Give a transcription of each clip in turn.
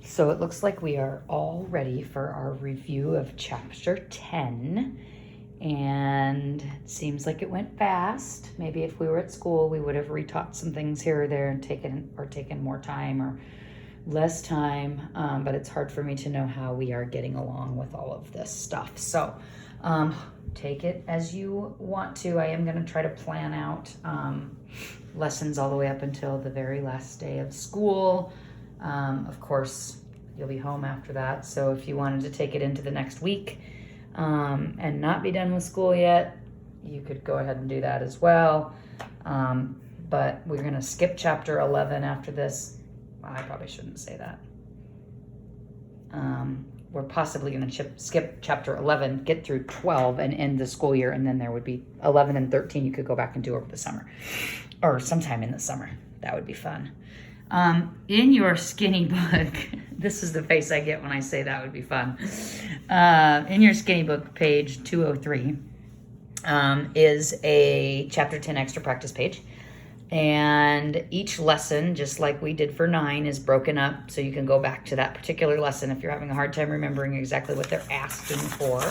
So it looks like we are all ready for our review of chapter 10. And it seems like it went fast. Maybe if we were at school, we would have retaught some things here or there and taken more time or less time. But it's hard for me to know how we are getting along with all of this stuff. So take it as you want to. I am going to try to plan out lessons all the way up until the very last day of school. Of course, you'll be home after that. So if you wanted to take it into the next week and not be done with school yet, you could go ahead and do that as well. But we're going to skip chapter 11 after this. Well, I probably shouldn't say that. We're possibly going to skip chapter 11, get through 12 and end the school year. And then there would be 11 and 13 you could go back and do over the summer or sometime in the summer. That would be fun. In your skinny book, this is the face I get when I say that would be fun. In your skinny book, page 203, is a chapter 10 extra practice page. And each lesson, just like we did for 9, is broken up. So you can go back to that particular lesson if you're having a hard time remembering exactly what they're asking for.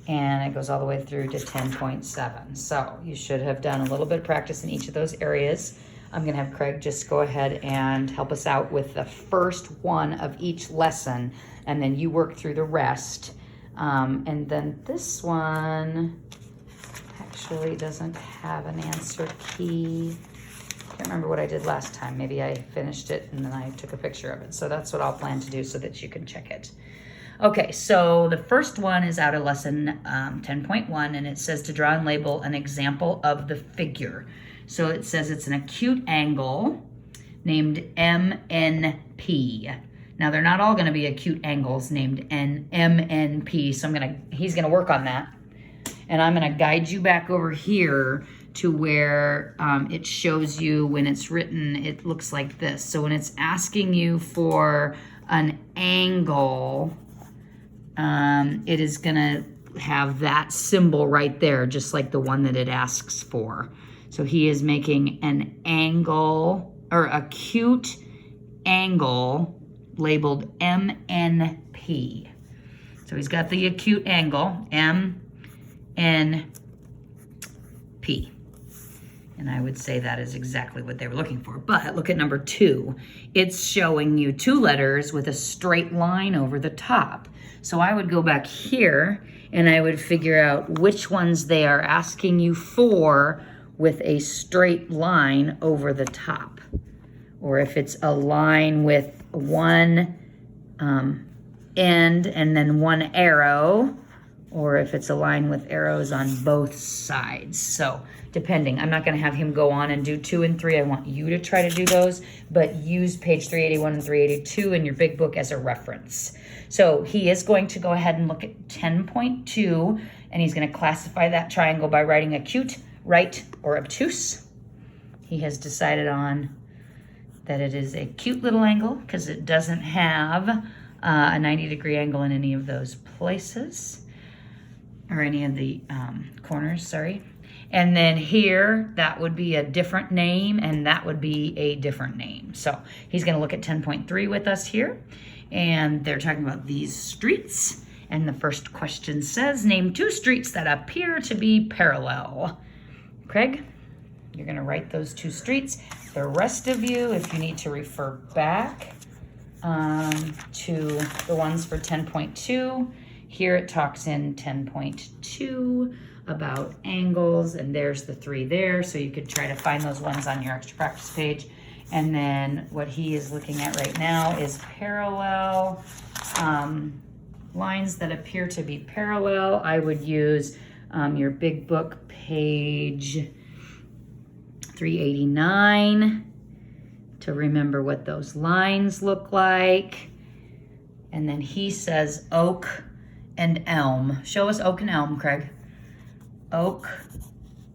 And it goes all the way through to 10.7. So you should have done a little bit of practice in each of those areas. I'm going to have Craig just go ahead and help us out with the first one of each lesson, and then you work through the rest. And then this one actually doesn't have an answer key. I can't remember what I did last time. Maybe I finished it and then I took a picture of it. So that's what I'll plan to do so that you can check it. Okay, so the first one is out of lesson 10.1, and it says to draw and label an example of the figure. So it says it's an acute angle named MNP. Now they're not all going to be acute angles named MNP, so he's going to work on that. And I'm going to guide you back over here to where it shows you when it's written, it looks like this. So when it's asking you for an angle, it is going to have that symbol right there, just like the one that it asks for. So he is making an angle or acute angle labeled MNP. So he's got the acute angle, MNP. And I would say that is exactly what they were looking for. But look at number 2. It's showing you 2 letters with a straight line over the top. So I would go back here and I would figure out which ones they are asking you for with a straight line over the top. Or if it's a line with one end and then one arrow, or if it's a line with arrows on both sides. So depending, I'm not going to have him go on and do 2 and 3. I want you to try to do those, but use page 381 and 382 in your big book as a reference. So he is going to go ahead and look at 10.2, and he's going to classify that triangle by writing acute, right, or obtuse. He has decided on that it is a cute little angle because it doesn't have a 90-degree angle in any of those places, or any of the corners, sorry. And then here, that would be a different name, and that would be a different name. So he's going to look at 10.3 with us here, and they're talking about these streets. And the first question says, name 2 streets that appear to be parallel. Craig, you're going to write those 2 streets. The rest of you, if you need to refer back to the ones for 10.2, here it talks in 10.2 about angles, and there's the 3 there, so you could try to find those ones on your extra practice page. And then what he is looking at right now is parallel, lines that appear to be parallel. I would use your big book, page 389, to remember what those lines look like. And then he says oak and elm. Show us oak and elm, Craig. Oak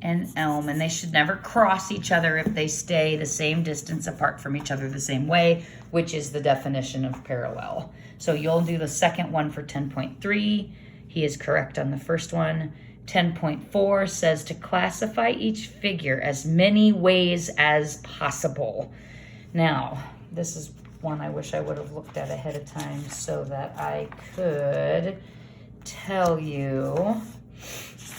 and elm, and they should never cross each other if they stay the same distance apart from each other the same way, which is the definition of parallel. So you'll do the second one for 10.3. He is correct on the first one. 10.4 says to classify each figure as many ways as possible. Now, this is one I wish I would have looked at ahead of time so that I could tell you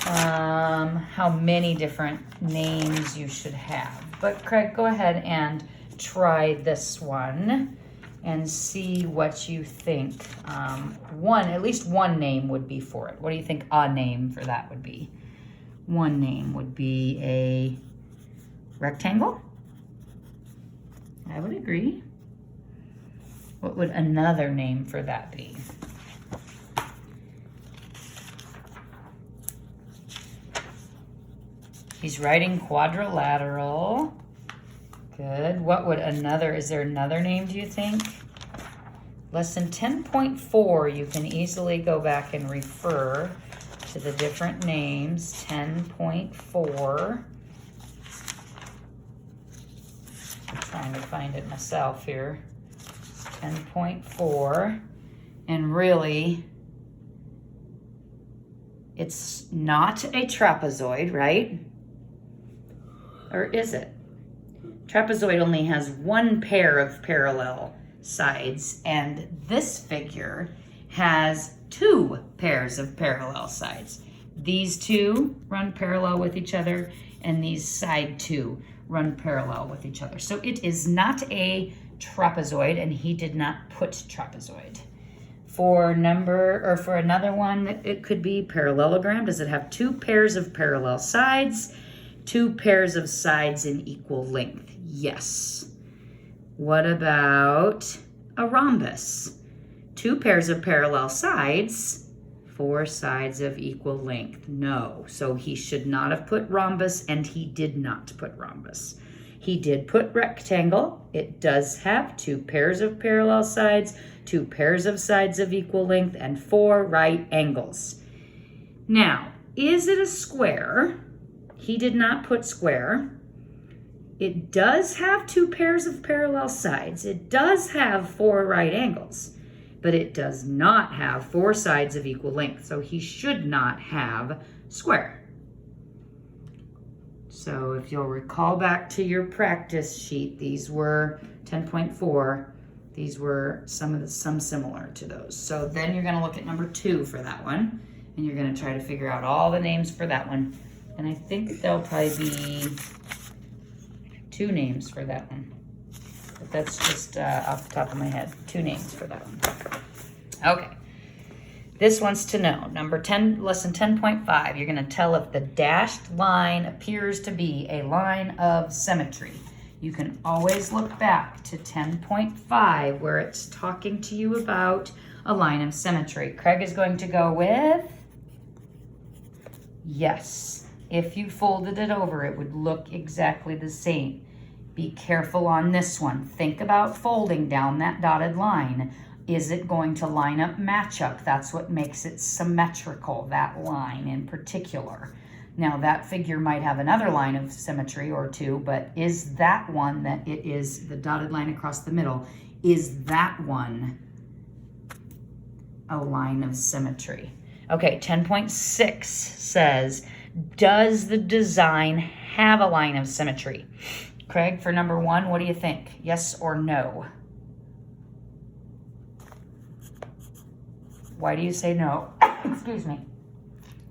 how many different names you should have. But Craig, go ahead and try this one and see what you think. At least one name would be for it. What do you think a name for that would be? One name would be a rectangle. I would agree. What would another name for that be? He's writing quadrilateral. Good. What would another, is there another name, do you think? Lesson 10.4, you can easily go back and refer to the different names. 10.4. I'm trying to find it myself here. 10.4. And really, it's not a trapezoid, right? Or is it? Trapezoid only has one pair of parallel sides, and this figure has two pairs of parallel sides. These two run parallel with each other, and these side two run parallel with each other. So it is not a trapezoid, and he did not put trapezoid. For another one, it could be parallelogram. Does it have two pairs of parallel sides? Two pairs of sides in equal length? Yes. What about a rhombus? Two pairs of parallel sides, four sides of equal length? No. So he should not have put rhombus, and he did not put rhombus. He did put rectangle. It does have two pairs of parallel sides, two pairs of sides of equal length, and four right angles. Now, is it a square? He did not put square. It does have two pairs of parallel sides. It does have four right angles, but it does not have four sides of equal length. So he should not have square. So if you'll recall back to your practice sheet, these were 10.4. These were some similar to those. So then you're going to look at number 2 for that one, and you're going to try to figure out all the names for that one. And I think there'll probably be 2 names for that one. But that's just off the top of my head. 2 names for that one. Okay. This wants to know, number 10, lesson 10.5, you're going to tell if the dashed line appears to be a line of symmetry. You can always look back to 10.5 where it's talking to you about a line of symmetry. Craig is going to go with yes. If you folded it over, it would look exactly the same. Be careful on this one. Think about folding down that dotted line. Is it going to line up, match up? That's what makes it symmetrical, that line in particular. Now that figure might have another line of symmetry or 2, but is that one that it is the dotted line across the middle, is that one a line of symmetry? Okay, 10.6 says, does the design have a line of symmetry? Craig, for number 1, what do you think? Yes or no? Why do you say no? Excuse me.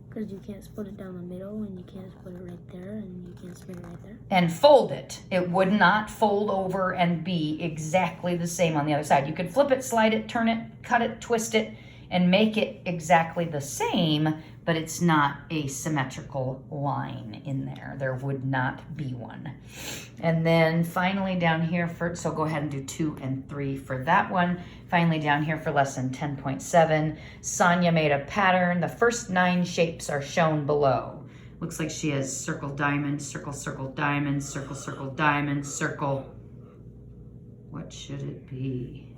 Because you can't split it down the middle, and you can't split it right there, and you can't split it right there. And fold it. It would not fold over and be exactly the same on the other side. You could flip it, slide it, turn it, cut it, twist it, and make it exactly the same, but it's not a symmetrical line in there. There would not be one. And then finally down here, so go ahead and do 2 and 3 for that one. Finally down here for lesson 10.7, Sonia made a pattern. The first 9 shapes are shown below. Looks like she has circle, diamond, circle, circle, diamond, circle, circle, diamond, circle. What should it be?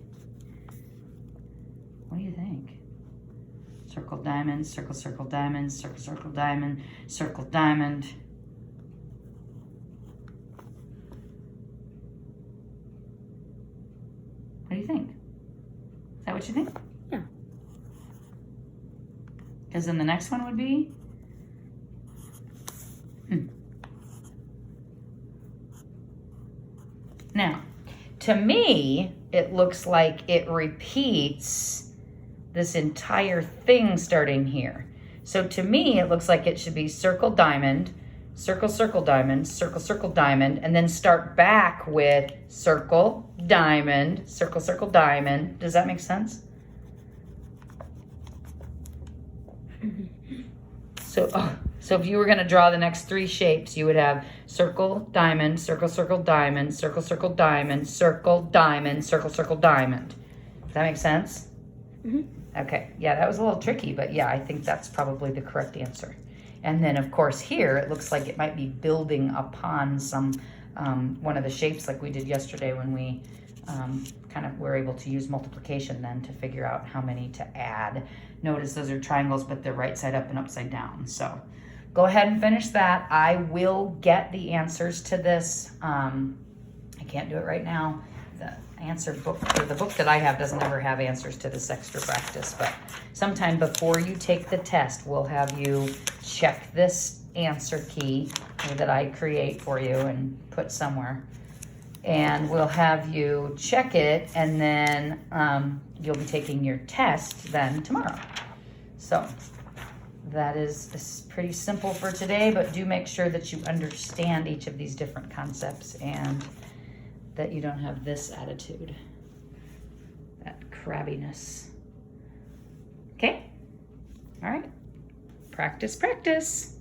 What do you think? Circle, diamond, circle, circle, diamond, circle, circle, diamond, circle, diamond. What do you think? Is that what you think? Yeah. Because then the next one would be? Now, to me, it looks like it repeats this entire thing starting here. So to me, it looks like it should be circle, diamond, circle, circle, diamond, circle, circle, diamond, and then start back with circle, diamond, circle, circle, diamond. Does that make sense? So if you were going to draw the next 3 shapes, you would have circle, diamond, circle, circle, diamond, circle, circle, diamond, circle, diamond, circle, circle, diamond. Does that make sense? Okay, yeah, that was a little tricky, but yeah, I think that's probably the correct answer. And then of course here, it looks like it might be building upon some, one of the shapes like we did yesterday when we kind of were able to use multiplication then to figure out how many to add. Notice those are triangles, but they're right side up and upside down. So go ahead and finish that. I will get the answers to this. I can't do it right now. The answer book, or the book that I have doesn't ever have answers to this extra practice, but sometime before you take the test, we'll have you check this answer key that I create for you and put somewhere. And we'll have you check it, and then you'll be taking your test then tomorrow. So that is pretty simple for today, but do make sure that you understand each of these different concepts and that you don't have this attitude, that crabbiness. Okay? All right. Practice, practice.